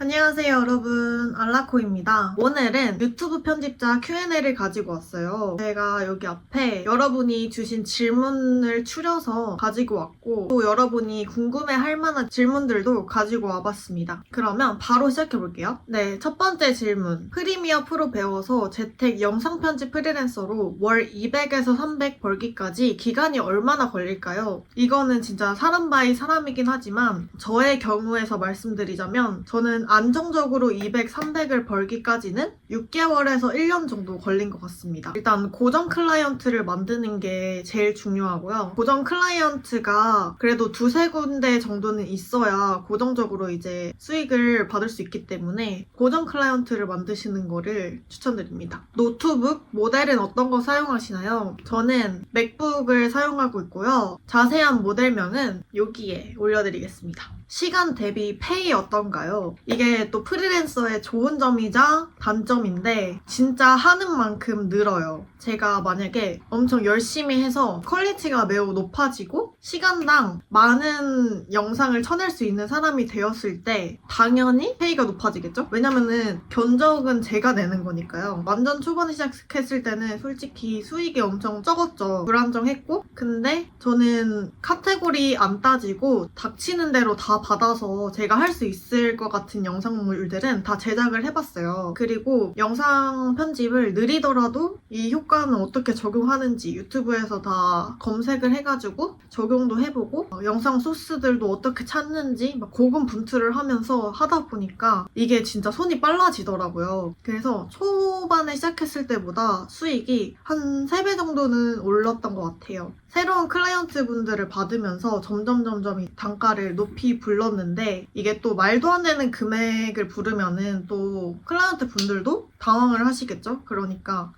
안녕하세요 여러분, 알라코입니다. 오늘은 유튜브 편집자 Q&A를 가지고 왔어요. 제가 여기 앞에 여러분이 주신 질문을 추려서 가지고 왔고, 또 여러분이 궁금해할 만한 질문들도 가지고 와봤습니다. 그러면 바로 시작해볼게요. 네, 첫 번째 질문. 프리미어 프로 배워서 재택 영상 편집 프리랜서로 월 200에서 300 벌기까지 기간이 얼마나 걸릴까요? 이거는 진짜 사람 바이 사람이긴 하지만 저의 경우에서 말씀드리자면 저는 안정적으로 200, 300을 벌기까지는 6개월에서 1년 정도 걸린 것 같습니다. 일단 고정 클라이언트를 만드는 게 제일 중요하고요. 고정 클라이언트가 그래도 두세 군데 정도는 있어야 고정적으로 이제 수익을 받을 수 있기 때문에 고정 클라이언트를 만드시는 거를 추천드립니다. 노트북 모델은 어떤 거 사용하시나요? 저는 맥북을 사용하고 있고요. 자세한 모델명은 여기에 올려드리겠습니다. 시간 대비 페이 어떤가요? 이게 또 프리랜서의 좋은 점이자 단점인데 진짜 하는 만큼 늘어요. 제가 만약에 엄청 열심히 해서 퀄리티가 매우 높아지고 시간당 많은 영상을 쳐낼 수 있는 사람이 되었을 때 당연히 페이가 높아지겠죠? 왜냐면은 견적은 제가 내는 거니까요. 완전 초반에 시작했을 때는 솔직히 수익이 엄청 적었죠. 불안정했고, 근데 저는 카테고리 안 따지고 닥치는 대로 다 받아서 제가 할 수 있을 것 같은 영상물들은 다 제작을 해봤어요. 그리고 영상 편집을 느리더라도 이 효과는 어떻게 적용하는지 유튜브에서 다 검색을 해가지고 적용도 해보고 영상 소스들도 어떻게 찾는지 막 고군분투를 하면서 하다 보니까 이게 진짜 손이 빨라지더라고요. 그래서 초반에 시작했을 때보다 수익이 한 3배 정도는 올랐던 것 같아요. 새로운 클라이언트 분들을 받으면서 점점 이 단가를 높이 불렀는데 이게 또 말도 안 되는 금액을 부르면은 또 클라이언트 분들도 당황을 하시겠죠? 그러니까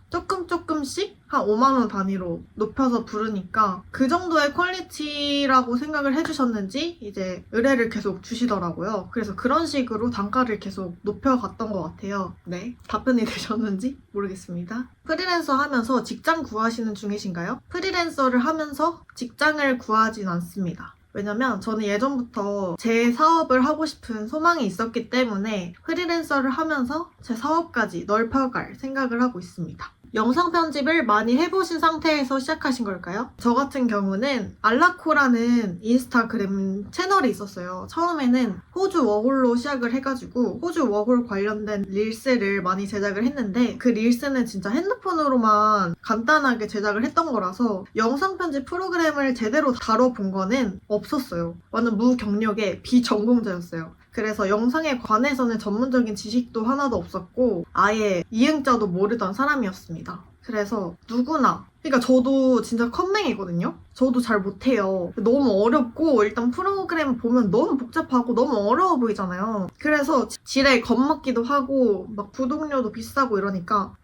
조금씩 한 5만 원 단위로 높여서 부르니까 그 정도의 퀄리티라고 생각을 해주셨는지 이제 의뢰를 계속 주시더라고요. 그래서 그런 식으로 단가를 계속 높여갔던 것 같아요. 네, 답변이 되셨는지 모르겠습니다. 프리랜서 하면서 직장 구하시는 중이신가요? 프리랜서를 하면서 직장을 구하진 않습니다. 왜냐면 저는 예전부터 제 사업을 하고 싶은 소망이 있었기 때문에 프리랜서를 하면서 제 사업까지 넓혀갈 생각을 하고 있습니다. 영상 편집을 많이 해보신 상태에서 시작하신 걸까요? 저 같은 경우는 알라코라는 인스타그램 채널이 있었어요. 처음에는 호주 워홀로 시작을 해가지고 호주 워홀 관련된 릴스를 많이 제작을 했는데 그 릴스는 진짜 핸드폰으로만 간단하게 제작을 했던 거라서 영상 편집 프로그램을 제대로 다뤄본 거는 없었어요. 완전 무경력의 비전공자였어요. 그래서 영상에 관해서는 전문적인 지식도 하나도 없었고 아예 이응자도 모르던 사람이었습니다. 그래서 누구나, 그러니까 저도 진짜 컴맹이거든요? 저도 잘 못해요. 너무 어렵고 일단 프로그램 보면 너무 복잡하고 너무 어려워 보이잖아요. 그래서 지레 겁먹기도 하고 막 구독료도 비싸고 이러니까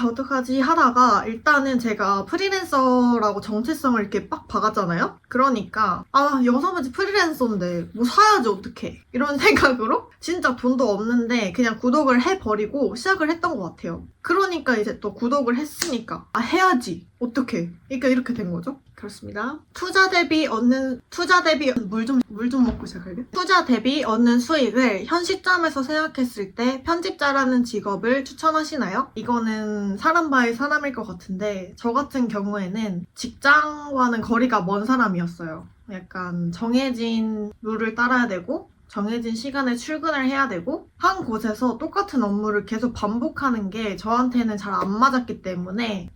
어떡하지 하다가 일단은 제가 프리랜서라고 정체성을 이렇게 빡 박았잖아요. 그러니까 영상 편집 프리랜서인데 뭐 사야지 어떡해 이런 생각으로 진짜 돈도 없는데 그냥 구독을 해버리고 시작을 했던 것 같아요. 그러니까 이제 또 구독을 했으니까 해야지 어떡해, 그러니까 이렇게 된 거죠. 그렇습니다. 투자 대비 물 좀 먹고 시작할게. 투자 대비 얻는 수익을 현 시점에서 생각했을 때 편집자라는 직업을 추천하시나요? 이거는 사람 바이 사람일 것 같은데 저 같은 경우에는 직장과는 거리가 먼 사람이었어요. 약간 정해진 룰을 따라야 되고 정해진 시간에 출근을 해야 되고 한 곳에서 똑같은 업무를 계속 반복하는 게 저한테는 잘 안 맞았기 때문에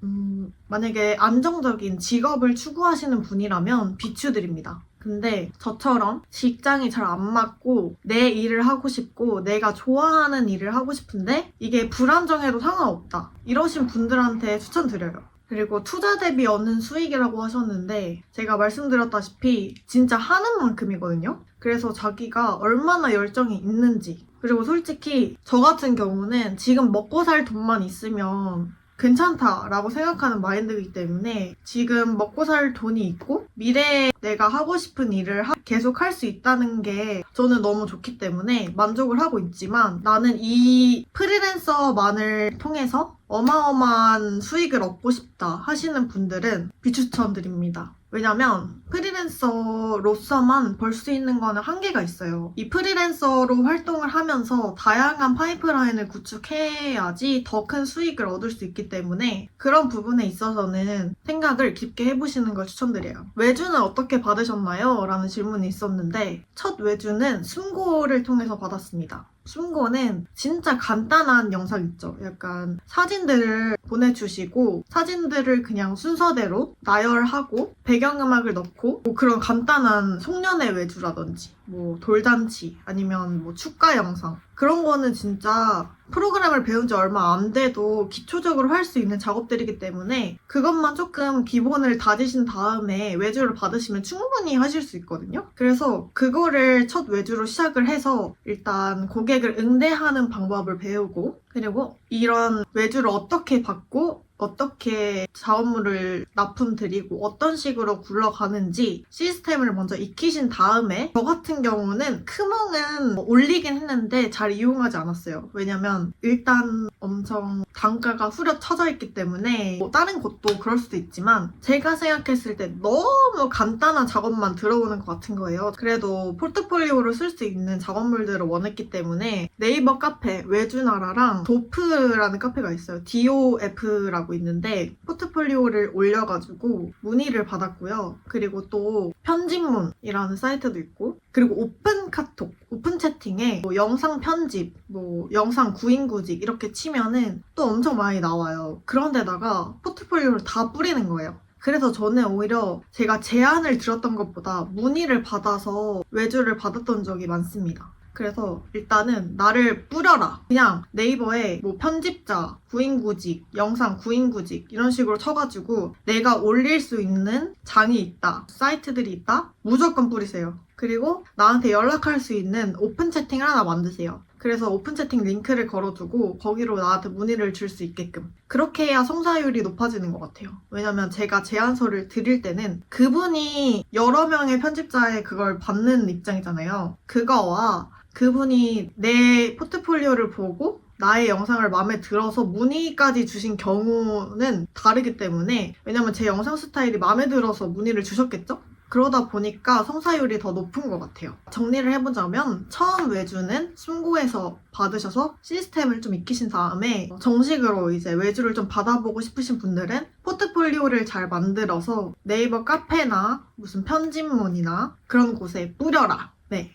만약에 안정적인 직업을 추구하시는 분이라면 비추드립니다. 근데 저처럼 직장이 잘 안 맞고 내 일을 하고 싶고 내가 좋아하는 일을 하고 싶은데 이게 불안정해도 상관없다 이러신 분들한테 추천드려요. 그리고 투자 대비 얻는 수익이라고 하셨는데 제가 말씀드렸다시피 진짜 하는 만큼이거든요. 그래서 자기가 얼마나 열정이 있는지, 그리고 솔직히 저 같은 경우는 지금 먹고 살 돈만 있으면 괜찮다라고 생각하는 마인드이기 때문에 지금 먹고 살 돈이 있고 미래에 내가 하고 싶은 일을 계속 할 수 있다는 게 저는 너무 좋기 때문에 만족을 하고 있지만 나는 이 프리랜서만을 통해서 어마어마한 수익을 얻고 싶다 하시는 분들은 비추천드립니다. 왜냐면 프리랜서로서만 벌 수 있는 거는 한계가 있어요. 이 프리랜서로 활동을 하면서 다양한 파이프라인을 구축해야지 더 큰 수익을 얻을 수 있기 때문에 그런 부분에 있어서는 생각을 깊게 해보시는 걸 추천드려요. 외주는 어떻게 받으셨나요? 라는 질문이 있었는데 첫 외주는 숨고를 통해서 받았습니다. 숨고는 진짜 간단한 영상 있죠. 약간 사진들을 보내주시고 사진들을 그냥 순서대로 나열하고 배경음악을 넣고 뭐 그런 간단한 송년회 외주라든지 뭐 돌잔치 아니면 뭐 축가 영상 그런 거는 진짜 프로그램을 배운 지 얼마 안 돼도 기초적으로 할 수 있는 작업들이기 때문에 그것만 조금 기본을 다지신 다음에 외주를 받으시면 충분히 하실 수 있거든요. 그래서 그거를 첫 외주로 시작을 해서 일단 고객을 응대하는 방법을 배우고 그리고 이런 외주를 어떻게 받고 어떻게 자원물을 납품드리고 어떤 식으로 굴러가는지 시스템을 먼저 익히신 다음에 저 같은 경우는 크몽은 올리긴 했는데 잘 이용하지 않았어요. 왜냐면 일단 엄청 단가가 후려쳐져 있기 때문에 뭐 다른 곳도 그럴 수도 있지만 제가 생각했을 때 너무 간단한 작업만 들어오는 것 같은 거예요. 그래도 포트폴리오로 쓸 수 있는 작업물들을 원했기 때문에 네이버 카페 외주나라랑 도프라는 카페가 있어요. DOF라고 있는데 포트폴리오를 올려가지고 문의를 받았고요. 그리고 또 편집문이라는 사이트도 있고 그리고 오픈 카톡, 오픈 채팅에 뭐 영상 편집, 뭐 영상 구인구직 이렇게 치면은 또 엄청 많이 나와요. 그런데다가 포트폴리오를 다 뿌리는 거예요. 그래서 저는 오히려 제가 제안을 드렸던 것보다 문의를 받아서 외주를 받았던 적이 많습니다. 그래서 일단은 나를 뿌려라. 그냥 네이버에 뭐 편집자, 구인구직, 영상 구인구직 이런 식으로 쳐가지고 내가 올릴 수 있는 장이 있다, 사이트들이 있다, 무조건 뿌리세요. 그리고 나한테 연락할 수 있는 오픈 채팅을 하나 만드세요. 그래서 오픈 채팅 링크를 걸어두고 거기로 나한테 문의를 줄 수 있게끔. 그렇게 해야 성사율이 높아지는 것 같아요. 왜냐면 제가 제안서를 드릴 때는 그분이 여러 명의 편집자의 그걸 받는 입장이잖아요. 그거와 그분이 내 포트폴리오를 보고 나의 영상을 마음에 들어서 문의까지 주신 경우는 다르기 때문에 왜냐면 제 영상 스타일이 마음에 들어서 문의를 주셨겠죠? 그러다 보니까 성사율이 더 높은 것 같아요. 정리를 해보자면 처음 외주는 숨고에서 받으셔서 시스템을 좀 익히신 다음에 정식으로 이제 외주를 좀 받아보고 싶으신 분들은 포트폴리오를 잘 만들어서 네이버 카페나 무슨 편집문이나 그런 곳에 뿌려라. 네.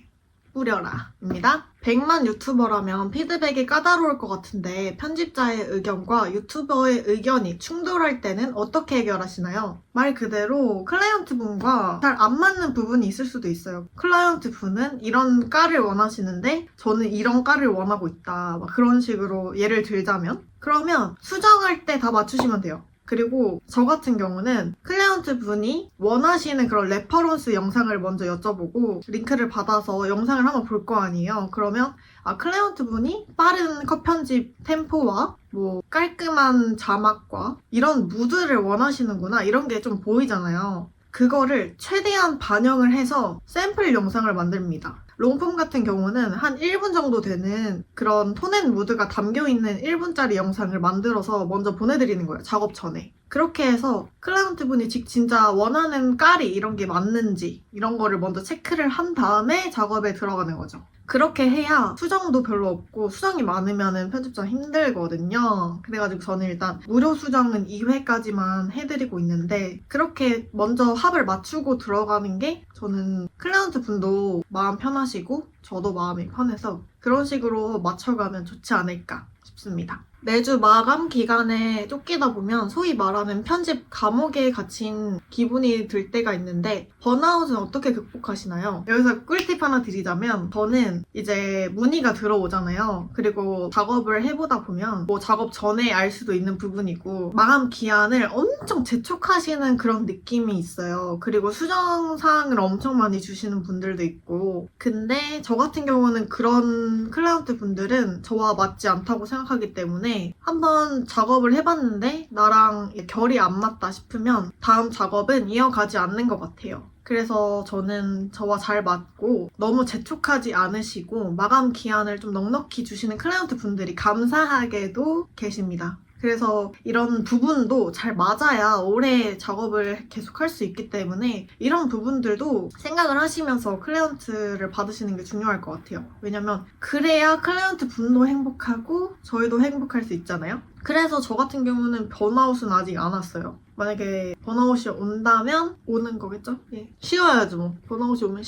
뿌려라 입니다. 100만 유튜버라면 피드백이 까다로울 것 같은데 편집자의 의견과 유튜버의 의견이 충돌할 때는 어떻게 해결하시나요? 말 그대로 클라이언트 분과 잘 안 맞는 부분이 있을 수도 있어요. 클라이언트 분은 이런 깔을 원하시는데 저는 이런 깔을 원하고 있다. 막 그런 식으로 예를 들자면 그러면 수정할 때 다 맞추시면 돼요. 그리고 저 같은 경우는 클라이언트 분이 원하시는 그런 레퍼런스 영상을 먼저 여쭤보고 링크를 받아서 영상을 한번 볼 거 아니에요. 그러면 클라이언트 분이 빠른 컷 편집 템포와 뭐 깔끔한 자막과 이런 무드를 원하시는구나 이런 게 좀 보이잖아요. 그거를 최대한 반영을 해서 샘플 영상을 만듭니다. 롱폼 같은 경우는 한 1분 정도 되는 그런 톤앤 무드가 담겨있는 1분짜리 영상을 만들어서 먼저 보내드리는 거예요. 작업 전에. 그렇게 해서 클라이언트 분이 진짜 원하는 깔이 이런 게 맞는지 이런 거를 먼저 체크를 한 다음에 작업에 들어가는 거죠. 그렇게 해야 수정도 별로 없고 수정이 많으면 편집자 힘들거든요. 그래가지고 저는 일단 무료 수정은 2회까지만 해드리고 있는데 그렇게 먼저 합을 맞추고 들어가는 게 저는 클라이언트 분도 마음 편하시고 저도 마음이 편해서 그런 식으로 맞춰가면 좋지 않을까 싶습니다. 매주 마감 기간에 쫓기다 보면 소위 말하는 편집 감옥에 갇힌 기분이 들 때가 있는데 번아웃은 어떻게 극복하시나요? 여기서 꿀팁 하나 드리자면 저는 이제 문의가 들어오잖아요. 그리고 작업을 해보다 보면 뭐 작업 전에 알 수도 있는 부분이고 마감 기한을 엄청 재촉하시는 그런 느낌이 있어요. 그리고 수정사항을 엄청 많이 주시는 분들도 있고 근데 저 같은 경우는 그런 클라이언트 분들은 저와 맞지 않다고 생각하기 때문에 한번 작업을 해봤는데 나랑 결이 안 맞다 싶으면 다음 작업은 이어가지 않는 것 같아요. 그래서 저는 저와 잘 맞고 너무 재촉하지 않으시고 마감 기한을 좀 넉넉히 주시는 클라이언트 분들이 감사하게도 계십니다. 그래서 이런 부분도 잘 맞아야 오래 작업을 계속할 수 있기 때문에 이런 부분들도 생각을 하시면서 클라이언트를 받으시는 게 중요할 것 같아요. 왜냐면 그래야 클라이언트 분도 행복하고 저희도 행복할 수 있잖아요. 그래서 저 같은 경우는 번아웃은 아직 안 왔어요. 만약에 번아웃이 온다면 오는 거겠죠? 예. 쉬어야죠 뭐. 번아웃이 오면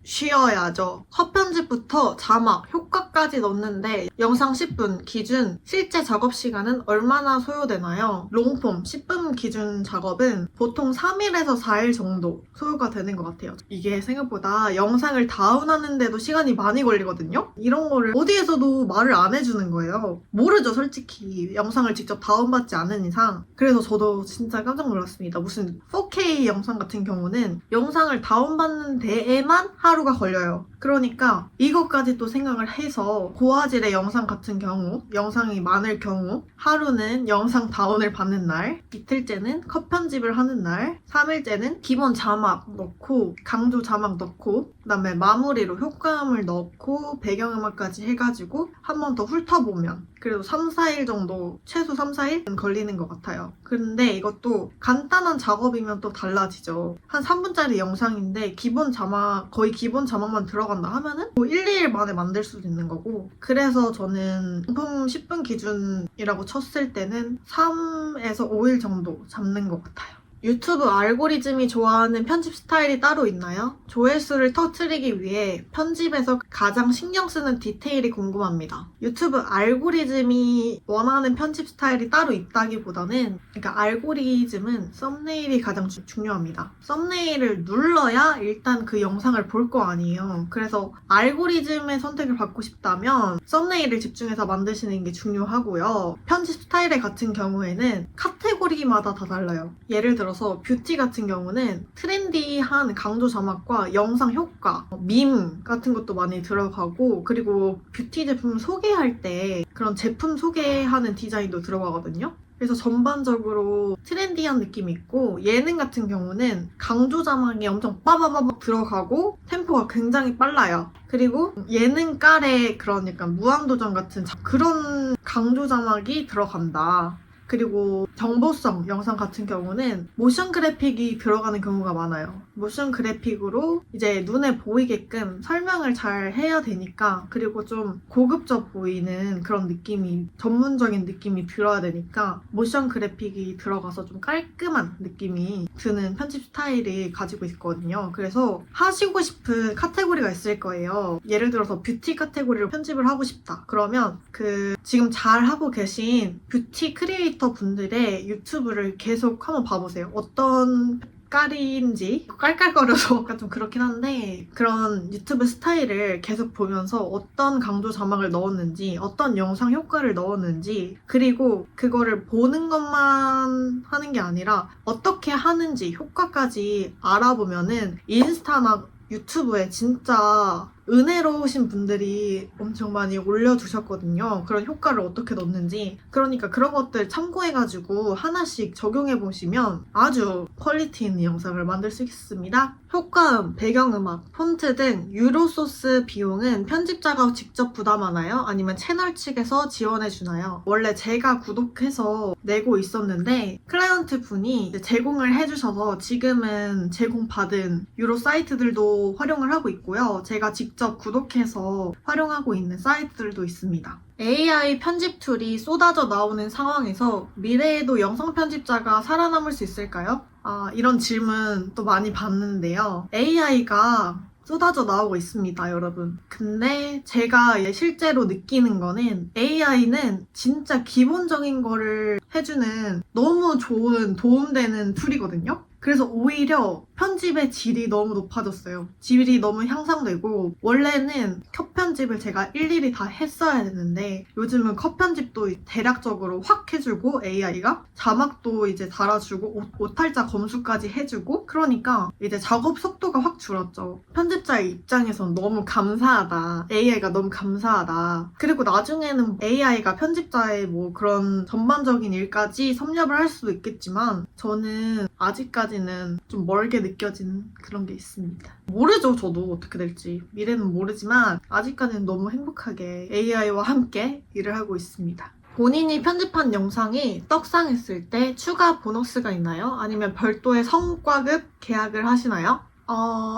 쉬어야죠. 컷 편집부터 자막, 효과까지 넣는데 영상 10분 기준 실제 작업 시간은 얼마나 소요되나요? 롱폼 10분 기준 작업은 보통 3일에서 4일 정도 소요가 되는 것 같아요. 이게 생각보다 영상을 다운하는데도 시간이 많이 걸리거든요? 이런 거를 어디에서도 말을 안 해주는 거예요. 모르죠, 솔직히. 영상을 직접 다운받지 않은 이상. 그래서 저도 진짜 깜짝 놀랐습니다. 무슨 4K 영상 같은 경우는 영상을 다운받는 데에만 하루가 걸려요. 그러니까 이것까지 또 생각을 해서 고화질의 영상 같은 경우, 영상이 많을 경우 하루는 영상 다운을 받는 날, 이틀째는 컷 편집을 하는 날, 3일째는 기본 자막 넣고 강조 자막 넣고 그다음에 마무리로 효과음을 넣고 배경음악까지 해가지고 한 번 더 훑어보면 그래도 3, 4일 정도, 최소 3, 4일은 걸리는 것 같아요. 근데 이것도 간단한 작업이면 또 달라지죠. 한 3분짜리 영상인데 기본 자막, 거의 기본 자막만 들어간다 하면은 뭐 1, 2일 만에 만들 수도 있는 거고. 그래서 저는 롱폼 10분 기준이라고 쳤을 때는 3에서 5일 정도 잡는 것 같아요. 유튜브 알고리즘이 좋아하는 편집 스타일이 따로 있나요? 조회수를 터뜨리기 위해 편집에서 가장 신경 쓰는 디테일이 궁금합니다. 유튜브 알고리즘이 원하는 편집 스타일이 따로 있다기보다는 그러니까 알고리즘은 썸네일이 가장 중요합니다. 썸네일을 눌러야 일단 그 영상을 볼 거 아니에요. 그래서 알고리즘의 선택을 받고 싶다면 썸네일을 집중해서 만드시는 게 중요하고요. 편집 스타일 같은 경우에는 카테고리마다 다 달라요. 예를 들어 뷰티 같은 경우는 트렌디한 강조 자막과 영상 효과, 밈 같은 것도 많이 들어가고 그리고 뷰티 제품 소개할 때 그런 제품 소개하는 디자인도 들어가거든요. 그래서 전반적으로 트렌디한 느낌이 있고 예능 같은 경우는 강조 자막이 엄청 빠바바박 들어가고 템포가 굉장히 빨라요. 그리고 예능 깔에 그런 약간 무한도전 같은 그런 강조 자막이 들어간다. 그리고 정보성 영상 같은 경우는 모션 그래픽이 들어가는 경우가 많아요. 모션 그래픽으로 이제 눈에 보이게끔 설명을 잘 해야 되니까 그리고 좀 고급져 보이는 그런 느낌이 전문적인 느낌이 들어야 되니까 모션 그래픽이 들어가서 좀 깔끔한 느낌이 드는 편집 스타일을 가지고 있거든요. 그래서 하시고 싶은 카테고리가 있을 거예요. 예를 들어서 뷰티 카테고리를 편집을 하고 싶다. 그러면 지금 잘 하고 계신 뷰티 크리에이터 분들의 유튜브를 계속 한번 봐보세요. 어떤 깔인지 깔깔거려서 약간 좀 그렇긴 한데 그런 유튜브 스타일을 계속 보면서 어떤 강조 자막을 넣었는지 어떤 영상 효과를 넣었는지 그리고 그거를 보는 것만 하는 게 아니라 어떻게 하는지 효과까지 알아보면은 인스타나 유튜브에 진짜 은혜로우신 분들이 엄청 많이 올려주셨거든요. 그런 효과를 어떻게 넣는지. 그러니까 그런 것들 참고해가지고 하나씩 적용해보시면 아주 퀄리티 있는 영상을 만들 수 있습니다. 효과음, 배경음악, 폰트 등 유료 소스 비용은 편집자가 직접 부담하나요? 아니면 채널 측에서 지원해주나요? 원래 제가 구독해서 내고 있었는데 클라이언트 분이 제공을 해주셔서 지금은 제공받은 유료 사이트들도 활용을 하고 있고요. 제가 직접 구독해서 활용하고 있는 사이트들도 있습니다. AI 편집 툴이 쏟아져 나오는 상황에서 미래에도 영상 편집자가 살아남을 수 있을까요? 이런 질문 또 많이 받는데요. AI가 쏟아져 나오고 있습니다, 여러분. 근데 제가 실제로 느끼는 거는 AI는 진짜 기본적인 거를 해주는 너무 좋은 도움되는 툴이거든요. 그래서 오히려 편집의 질이 너무 높아졌어요. 질이 너무 향상되고 원래는 컷 편집을 제가 일일이 다 했어야 했는데 요즘은 컷 편집도 대략적으로 확 해주고 AI가 자막도 이제 달아주고 오탈자 검수까지 해주고 그러니까 이제 작업 속도가 확 줄었죠. 편집자의 입장에선 너무 감사하다. AI가 너무 감사하다. 그리고 나중에는 AI가 편집자의 뭐 그런 전반적인 일까지 섭렵을 할 수도 있겠지만 저는 아직까지는 좀 멀게 느껴지는 그런 게 있습니다. 모르죠, 저도 어떻게 될지. 미래는 모르지만 아직까지는 너무 행복하게 AI와 함께 일을 하고 있습니다. 본인이 편집한 영상이 떡상했을 때 추가 보너스가 있나요? 아니면 별도의 성과급 계약을 하시나요?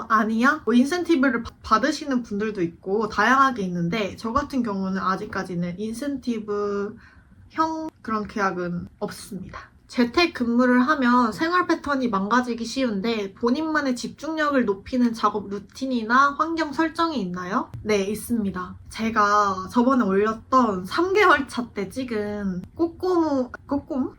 아니야. 뭐 인센티브를 받으시는 분들도 있고 다양하게 있는데 저 같은 경우는 아직까지는 인센티브형 그런 계약은 없습니다. 재택근무를 하면 생활 패턴이 망가지기 쉬운데 본인만의 집중력을 높이는 작업 루틴이나 환경 설정이 있나요? 네, 있습니다. 제가 저번에 올렸던 3개월 차 때 찍은 꼬꼬무?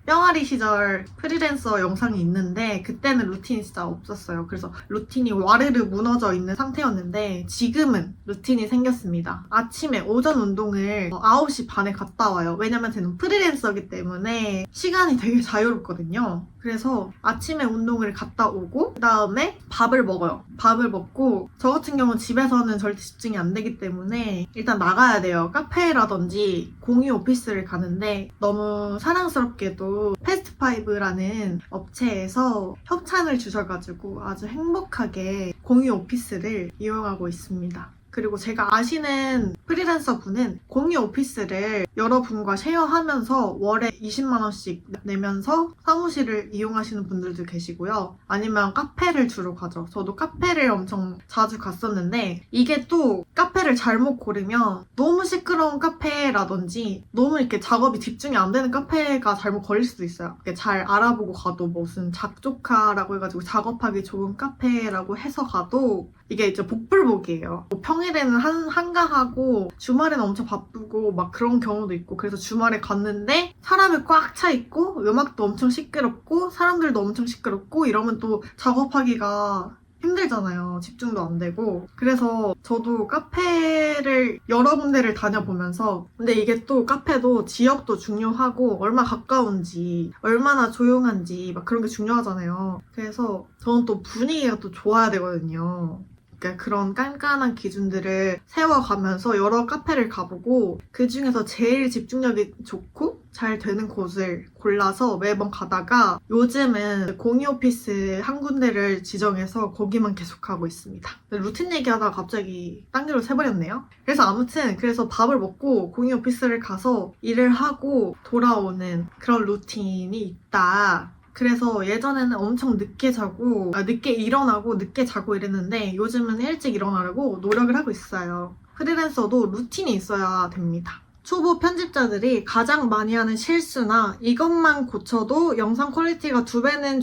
뿅아리 시절 프리랜서 영상이 있는데 그때는 루틴이 진짜 없었어요. 그래서 루틴이 와르르 무너져 있는 상태였는데 지금은 루틴이 생겼습니다. 아침에 오전 운동을 9시 반에 갔다 와요. 왜냐면 저는 프리랜서이기 때문에 시간이 되게 자유롭거든요. 그래서 아침에 운동을 갔다 오고 그 다음에 밥을 먹어요. 밥을 먹고 저 같은 경우는 집에서는 절대 집중이 안 되기 때문에 일단 나가야 돼요. 카페라든지 공유 오피스를 가는데 너무 사랑스럽게도 패스트파이브라는 업체에서 협찬을 주셔가지고 아주 행복하게 공유 오피스를 이용하고 있습니다. 그리고 제가 아시는 프리랜서 분은 공유 오피스를 여러분과 쉐어하면서 월에 20만 원씩 내면서 사무실을 이용하시는 분들도 계시고요. 아니면 카페를 주로 가죠. 저도 카페를 엄청 자주 갔었는데 이게 또 카페를 잘못 고르면 너무 시끄러운 카페라든지 너무 이렇게 작업이 집중이 안 되는 카페가 잘못 걸릴 수도 있어요. 잘 알아보고 가도 무슨 작조카라고 해가지고 작업하기 좋은 카페라고 해서 가도 이게 이제 복불복이에요. 뭐 평일에는 한가하고 주말에는 엄청 바쁘고 막 그런 경우도 있고 그래서 주말에 갔는데 사람이 꽉 차 있고 음악도 엄청 시끄럽고 사람들도 엄청 시끄럽고 이러면 또 작업하기가 힘들잖아요. 집중도 안 되고. 그래서 저도 카페를 여러 군데를 다녀보면서 근데 이게 또 카페도 지역도 중요하고 얼마나 가까운지 얼마나 조용한지 막 그런 게 중요하잖아요. 그래서 저는 또 분위기가 또 좋아야 되거든요. 그러니까 그런 깐깐한 기준들을 세워가면서 여러 카페를 가보고 그 중에서 제일 집중력이 좋고 잘 되는 곳을 골라서 매번 가다가 요즘은 공유 오피스 한 군데를 지정해서 거기만 계속 가고 있습니다. 루틴 얘기하다가 갑자기 딴 길로 새버렸네요. 그래서 아무튼 그래서 밥을 먹고 공유 오피스를 가서 일을 하고 돌아오는 그런 루틴이 있다. 그래서 예전에는 엄청 늦게 자고 늦게 일어나고 늦게 자고 이랬는데 요즘은 일찍 일어나려고 노력을 하고 있어요. 프리랜서도 루틴이 있어야 됩니다. 초보 편집자들이 가장 많이 하는 실수나 이것만 고쳐도 영상 퀄리티가 2배는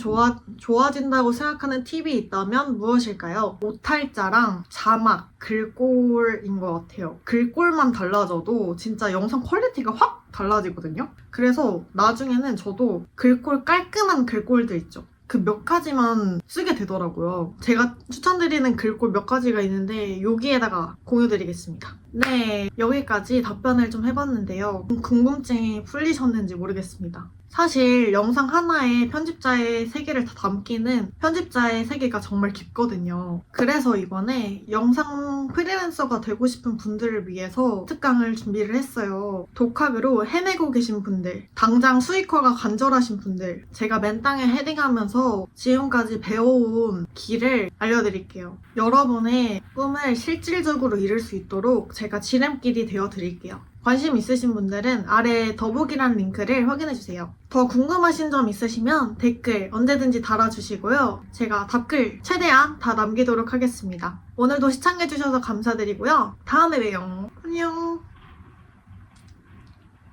좋아진다고 생각하는 팁이 있다면 무엇일까요? 오탈자랑 자막, 글꼴인 것 같아요. 글꼴만 달라져도 진짜 영상 퀄리티가 확 달라지거든요. 그래서 나중에는 저도 글꼴 깔끔한 글꼴들 있죠. 그 몇 가지만 쓰게 되더라고요. 제가 추천드리는 글꼴 몇 가지가 있는데 여기에다가 공유드리겠습니다. 네, 여기까지 답변을 좀 해봤는데요. 궁금증이 풀리셨는지 모르겠습니다. 사실 영상 하나에 편집자의 세계를 다 담기는 편집자의 세계가 정말 깊거든요. 그래서 이번에 영상 프리랜서가 되고 싶은 분들을 위해서 특강을 준비를 했어요. 독학으로 헤매고 계신 분들, 당장 수익화가 간절하신 분들, 제가 맨땅에 헤딩하면서 지금까지 배워온 길을 알려드릴게요. 여러분의 꿈을 실질적으로 이룰 수 있도록 제가 지름길이 되어드릴게요. 관심 있으신 분들은 아래 더보기란 링크를 확인해주세요. 더 궁금하신 점 있으시면 댓글 언제든지 달아주시고요. 제가 답글 최대한 다 남기도록 하겠습니다. 오늘도 시청해주셔서 감사드리고요. 다음에 봬요. 안녕.